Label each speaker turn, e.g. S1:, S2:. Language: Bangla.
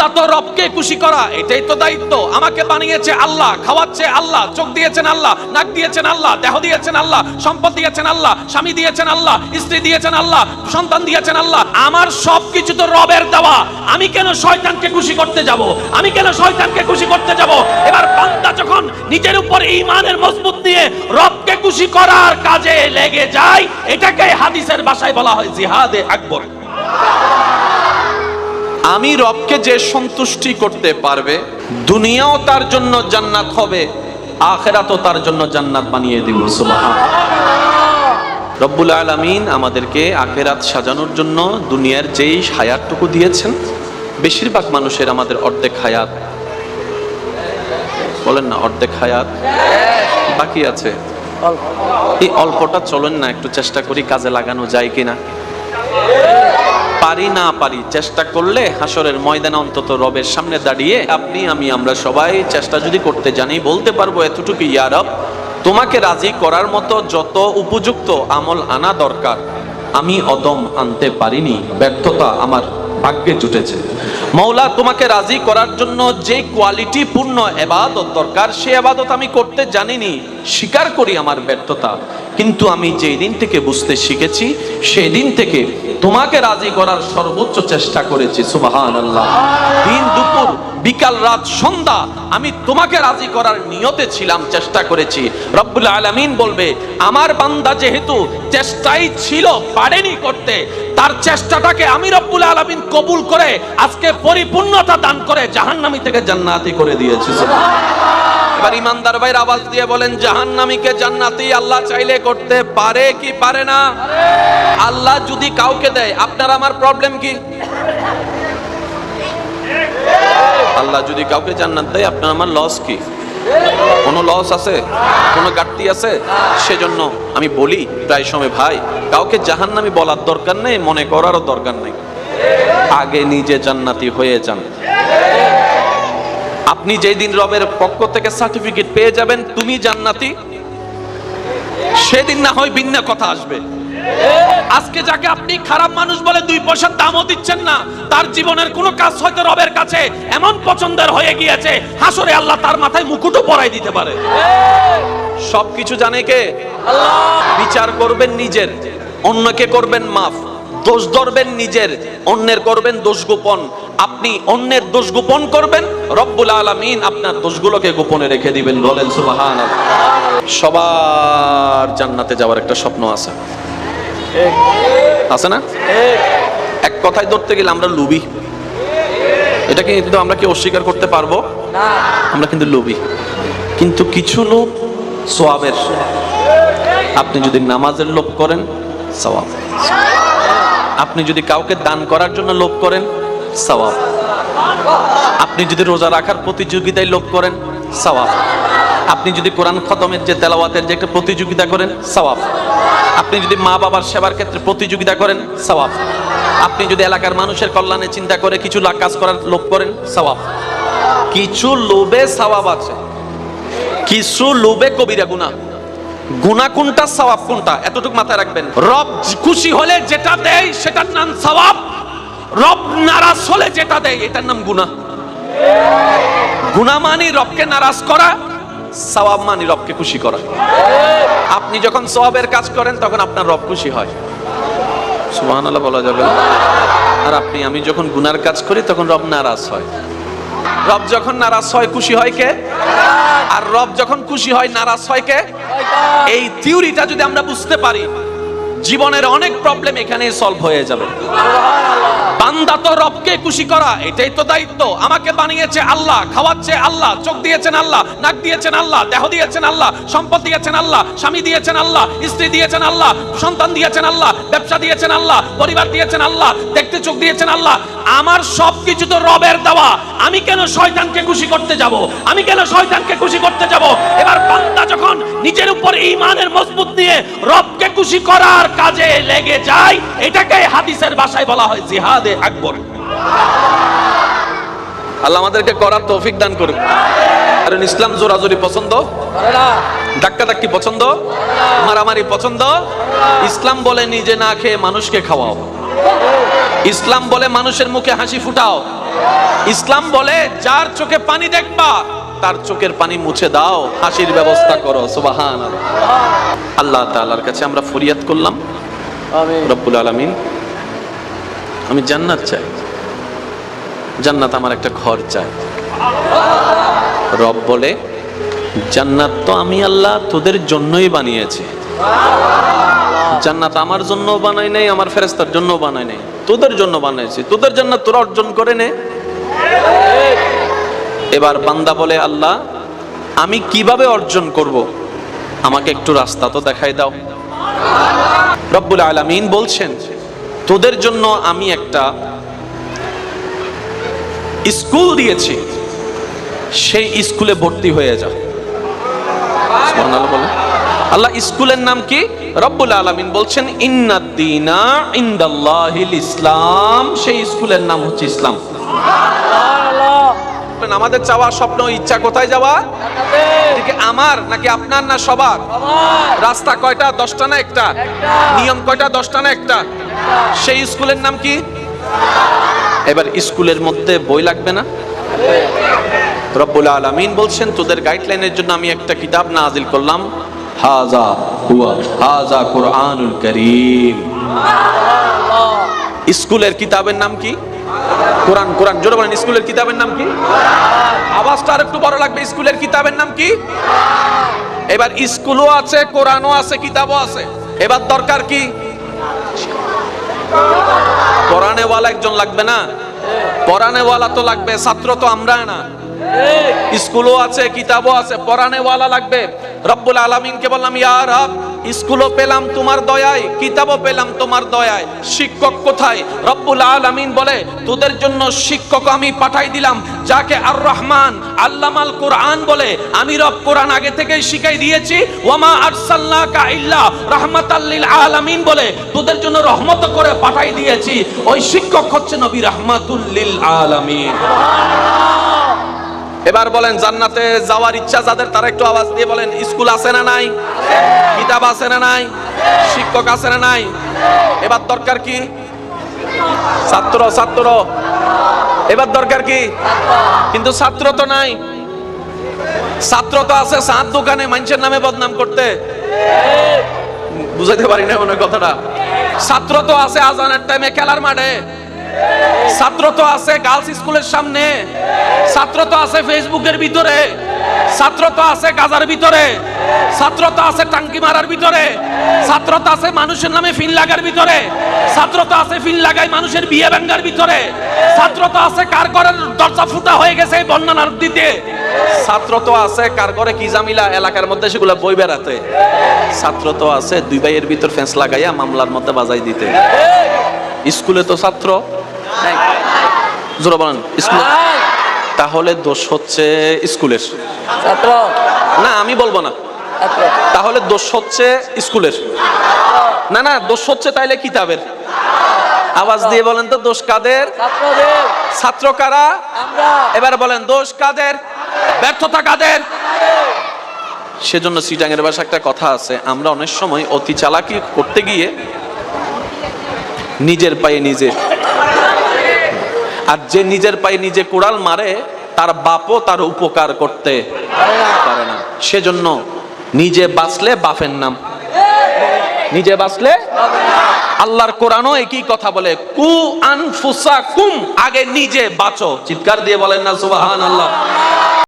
S1: বান্দা তো রবকে খুশি করা, এটাই তো দায়িত্ব। আমাকে বানিয়েছে আল্লাহ, খাওয়াচ্ছে আল্লাহ, চোখ দিয়েছেন আল্লাহ, নাক দিয়েছেন আল্লাহ, দেহ দিয়েছেন আল্লাহ, সম্পদ দিয়েছেন আল্লাহ, স্বামী দিয়েছেন আল্লাহ, স্ত্রী দিয়েছেন আল্লাহ, সন্তান দিয়েছেন আল্লাহ। আমার সবকিছু তো রবের দেওয়া। আমি কেন শয়তানকে খুশি করতে যাব? আমি কেন শয়তানকে খুশি করতে যাব? এবার বান্দা যখন নিজের উপর ঈমানের মজবুত নিয়ে রবকে খুশি করার কাজে লেগে যায়, এটাকে হাদিসের ভাষায় বলা হয় জিহাদে আকবর।
S2: আমি রবকে যে সন্তুষ্টি করতে পারবে, দুনিয়াও তার জন্য জান্নাত হবে, আখিরাতও তার জন্য জান্নাত বানিয়ে দিব। সুবহানাল্লাহ। রব্বুল আলামিন আমাদেরকে আখিরাত সাজানোর জন্য দুনিয়ার যেই হায়াতটুকু দিয়েছেন, বেশিরভাগ মানুষের আমাদের অর্ধেক হায়াত, বলেন না অর্ধেক হায়াত বাকি আছে। এই অল্পটা চলেন না একটু চেষ্টা করি কাজে লাগানো যায় কিনা। পারি না পারি, চেষ্টা করলে হাসরের ময়দানে অন্তত রবের সামনে দাঁড়িয়ে আপনি আমি আমরা সবাই চেষ্টা যদি করতে জানি, বলতে পারবো এতটুকু, ইয়া রব, তোমাকে রাজি করার মতো যত উপযুক্ত আমল আনা দরকার আমি অদম আনতে পারিনি, ব্যর্থতা আমার ভাগ্যে জুটেছে। মওলা, তোমাকে রাজি করার জন্য যে কোয়ালিটি পূর্ণ ইবাদত দরকার সে ইবাদত আমি করতে জানিনি, স্বীকার করি আমার ব্যর্থতা। কিন্তু আমি যেই দিন থেকে বুঝতে শিখেছি সেই দিন থেকে তোমাকে রাজি করার সর্বোচ্চ চেষ্টা করেছি। সুবহানাল্লাহ। দিন দুপুর বিকাল রাত সন্ধ্যা আমি তোমাকে রাজি করার নিয়তে ছিলাম, চেষ্টা করেছি। রব্বুল আলামিন বলবে আমার বান্দা যেহেতু চেষ্টাই ছিল, পারেনি করতে, তার চেষ্টাটাকে আমি রব্বুল আলামিন কবুল করে আজকে পরিপূর্ণতা দান করে জাহান্নামী থেকে জান্নাতি করে দিয়েছি। এবার ইমানদার ভাইয়ের আওয়াজ দিয়ে বলেন, জাহান্নামীকে জান্নাতি আল্লাহ চাইলে করতে পারে কি পারে না? আল্লাহ যদি কাউকে দেয়, আপনার আমার প্রবলেম কি? আল্লাহ যদি কাউকে জান্নাত দেয়, আপনার আমার লস কি? কোনো লস আছে? কোনো ঘাটতি আছে? সেজন্য আমি বলি প্রায় সময়, ভাই, কাউকে জাহান্নামী বলার দরকার নেই, মনে করারও দরকার নেই। আগে নিজে জান্নাতি হয়ে যান। আপনি যেই দিন রবের পক্ষ থেকে সার্টিফিকেট পেয়ে যাবেন তুমি জান্নাতি, সেদিন না হয় ভিন্ন কথা আসবে।
S1: আজকে যাকে আপনি খারাপ মানুষ বলে 2 পয়সার দামও দিচ্ছেন না, তার জীবনের কোনো কাজ হয়তো রবের কাছে এমন পছন্দের হয়ে গিয়েছে, হাসরে আল্লাহ তার মাথায় মুকুটও পরাই দিতে পারে।
S2: সবকিছু জানে কে? আল্লাহ। বিচার করবেন নিজের, অন্যকে করবেন মাফ। দোষ ধরবেন নিজের, অন্যের করবেন দোষ গোপন। আপনি অন্যের দোষ গোপন করবেন, রব্বুল আলামিন আপনার দোষগুলোকে গোপনে রেখে দিবেন। বলেন সুবহানাল্লাহ। সবার জান্নাতে যাওয়ার একটা স্বপ্ন আছে, আছে না? এক কথায় ধরতে গেলে আমরা লোভী। এটা কিন্তু আমরা কি অস্বীকার করতে পারবো না? আমরা কিন্তু লোভী। কিন্তু কিছু লোভ সওয়াবের। আপনি যদি নামাজের লোভ করেন, সওয়াব। আপনি যদি কাউকে দান করার জন্য লোভ করেন, সওয়াব। আপনি যদি রোজা রাখার প্রতিযোগিতায় লোভ করেন, সওয়াব। আপনি যদি কোরআন খতমের যে তেলাওয়াতের যে একটা প্রতিযোগিতা করেন, সওয়াব। আপনি যদি মা বাবার সেবার ক্ষেত্রে প্রতিযোগিতা করেন, সওয়াব। আপনি যদি এলাকার মানুষের কল্যাণে চিন্তা করে কিছু কাজ করার লোভ করেন, সওয়াব। কিছু লোভে সওয়াব আছে, কিছু লোভে কবিরা গুনাহ। গুনাহ কোনটা, সওয়াব কোনটা, এতটুকু মাথায় রাখবেন।
S1: রব খুশি হলে যেটা দেয় সেটার নাম সওয়াব, রব নারাজ হলে যেটা দেয় এটার নাম গুনাহ।
S2: গুনাহ মানে রবকে নারাজ করা, সওয়াব মানে রবকে খুশি করা। আপনি যখন সওয়াবের কাজ করেন তখন আপনার রব খুশি হয়, সুবহানাল্লাহ বলা যাবে। আর আপনি আমি যখন গুনার কাজ করি তখন রব নারাজ হয়। রব যখন নারাজ হয় খুশি হয় কে? আর রব যখন খুশি হয় নারাজ হয় কে? এই থিওরিটা যদি আমরা বুঝতে পারি, জীবনের অনেক প্রবলেম এখানে সলভ হয়ে যাবে।
S1: বান্দা তো রবকে খুশি করা, এটাই তো দায়িত্ব। আমাকে বানিয়েছে আল্লাহ, খাওয়াচ্ছে আল্লাহ, চোখ দিয়েছেন আল্লাহ, নাক দিয়েছেন আল্লাহ, দেহ দিয়েছেন আল্লাহ, সম্পদ দিয়েছেন আল্লাহ, স্বামী দিয়েছেন আল্লাহ, স্ত্রী দিয়েছেন আল্লাহ, সন্তান দিয়েছেন আল্লাহ, ব্যবসা দিয়েছেন আল্লাহ, পরিবার দিয়েছেন আল্লাহ, দেখতে চোখ দিয়েছেন আল্লাহ। আমার সবকিছু তো রবের দেওয়া। আমি কেন শয়তানকে খুশি করতে যাব? আমি কেন শয়তানকে খুশি করতে যাব? এবার বান্দা যখন নিজের উপর ঈমানের মজবুত নিয়ে রবকে খুশি করার কাজে লেগে যায়, এটাকে হাদিসের ভাষায় বলা হয় জিহাদে আকবর।
S2: আল্লাহ আমাদেরকে করার তৌফিক দান করুন। কারণ ইসলাম জোরাজোরি পছন্দ করে না, ধাক্কাধাক্কি পছন্দ, মারামারি পছন্দ। ইসলাম বলে নিজে না খেয়ে মানুষকে খাওয়াও। ইসলাম বলে মানুষের মুখে হাসি ফুটাও। ইসলাম বলে যার চোখে পানি দেখবা তার চোখের পানি মুছে দাও, হাসির ব্যবস্থা করো। সুবহানাল্লাহ। আল্লাহ তাআলার কাছে আমরা ফরিয়াদ করলাম, রব্বুল আলামিন আমি জান্নাত চাই, জান্নাত আমার একটা ঘর চাই। রব বলে জান্নাত তো আমি আল্লাহ তোদের জন্যই বানিয়েছি, জান্নাত আমার জন্য বানাই নাই, আমার ফেরেশতার জন্য বানাই নাই, তোদের জন্য বানাইছি, তোদের জান্নাত তোরা অর্জন করে নে। এবার বান্দা বলে আল্লাহ আমি কিভাবে অর্জন করব, আমাকে একটু রাস্তা তো দেখাই দাও। রব্বুল আলামিন বলছেন তোদের জন্য আমি একটা স্কুল দিয়েছি, সেই স্কুলে ভর্তি হয়ে যা। সুবহানাল্লাহ বলে। আল্লাহ স্কুলের নাম কি? রব্বুল আলামিন বলছেন ইন্নাদ-দীনা ইনদাল্লাহিল ইসলাম, সেই স্কুলের নাম হচ্ছে ইসলাম। আমাদের চাওয়া স্বপ্ন ইচ্ছা কোথায় যাওয়া? এদিকে আমার নাকি আপনার না সবার? রাস্তা কয়টা? 10টা না একটা? নিয়ম কয়টা? 10টা না একটা? সেই স্কুলের নাম কি? এবার স্কুলের মধ্যে বই লাগবে না? রব্বুল আলামিন বলছেন তোদের গাইডলাইনের জন্য আমি একটা কিতাব নাজিল করলাম, হাযা হুয়া হাযা কুরআনুল কারীম। স্কুলের কিতাবের নাম কি? কোরআন। কোরআন জোরে বলেন, স্কুলের কিতাবের নাম কি? আওয়াজটা আর একটু বড় লাগবে। স্কুলের কিতাবের নাম কি? এবার স্কুলও আছে, কোরআনও আছে, কিতাবও আছে। এবার দরকার কি? পড়ানেওয়ালা একজন লাগবে না? পড়ানেওয়ালা তো লাগবে, ছাত্র তো আমরা না। স্কুলও আছে, কিতাবও আছে, পড়ানেওয়ালা লাগবে। রব্বুল আলামিনকে বললাম ইয়া রব স্কুলও পেলাম তোমার দয়ায়, কিতাবও পেলাম তোমার দয়ায়, শিক্ষক কোথায়? রব্বুল আলামিন বলে তোদের জন্য শিক্ষক আমি পাঠাই দিলাম, যাকে আর রহমান আল্লামাল কোরআন বলে। আমি রব কোরআন আগে থেকেই শিখাই দিয়েছি। ওয়ামা আরসালনাকা ইল্লা রাহমাতাল লিল আলামিন বলে তোদের জন্য রহমত করে পাঠাই দিয়েছি। ওই শিক্ষক হচ্ছে নবী রাহমাতুল লিল আলামিন। এবার বলেন জান্নাতে যাওয়ার ইচ্ছা যাদের তারা একটু আওয়াজ দিয়ে বলেন স্কুল আছে না নাই? কিতাব আছে না নাই? শিক্ষক আছে না নাই? এবার দরকার কি? ছাত্র। ছাত্র এবার দরকার কি? কিন্তু ছাত্র তো নাই। ছাত্র তো আছে সাত দোকানে মানুষের নামে বদনাম করতে। বুঝাইতে পারি না মনে কথাটা। ছাত্র তো আছে আজানের টাইমে খেলার মাঠে। ছাত্র তো আছে গার্লস স্কুলের সামনে। ছাত্র তো আছে ফেসবুকের ভিতরে। ছাত্র তো আছে গাজার ভিতরে। ছাত্র তো আছে টাঙ্কি মারার ভিতরে। ছাত্র তো আছে মানুষের নামে ফিন লাগার ভিতরে। ছাত্র তো আছে ফিন লাগাই মানুষের বিয়ে ভাঙার ভিতরে। ছাত্র তো আছে কার ঘরের দরজা ফুটা হয়ে গেছে বন্যার দিতে। ছাত্র তো আছে কার ঘরে কি জামিলা এলাকার মধ্যে সেগুলো বই বেড়াতে। ছাত্র তো আছে দুই ভাইয়ের ভিতর ফেন্স লাগাইয়া মামলার মধ্যে বাজাই দিতে। স্কুলে তো ছাত্র জোরে বলেন স্কুল। তাহলে দোষ হচ্ছে স্কুলের ছাত্র না, আমি বলবো না। তাহলে দোষ হচ্ছে স্কুলের না, না দোষ হচ্ছে তাইলে কিতাবের। আওয়াজ দিয়ে বলেন তো দোষ কাদের? ছাত্র কারা? এবার বলেন দোষ কাদের? ব্যর্থতা কাদের? সেজন্য সিটাঙের ভাষায় একটা কথা আছে, আমরা অনেক সময় অতি চালাকি করতে গিয়ে নিজের পায়ে নিজে, আর যে নিজের পায়ে নিজে কোড়াল মারে তার বাপও তার উপকার করতে পারে না। সেজন্য নিজে বাঁচলে বাপের নাম, নিজে বাঁচলে। আল্লাহর কোরআনও একই কথা বলে, কু আনফুসাকুম, আগে নিজে বাঁচো। চিৎকার দিয়ে বলেন না সুবহানাল্লাহ।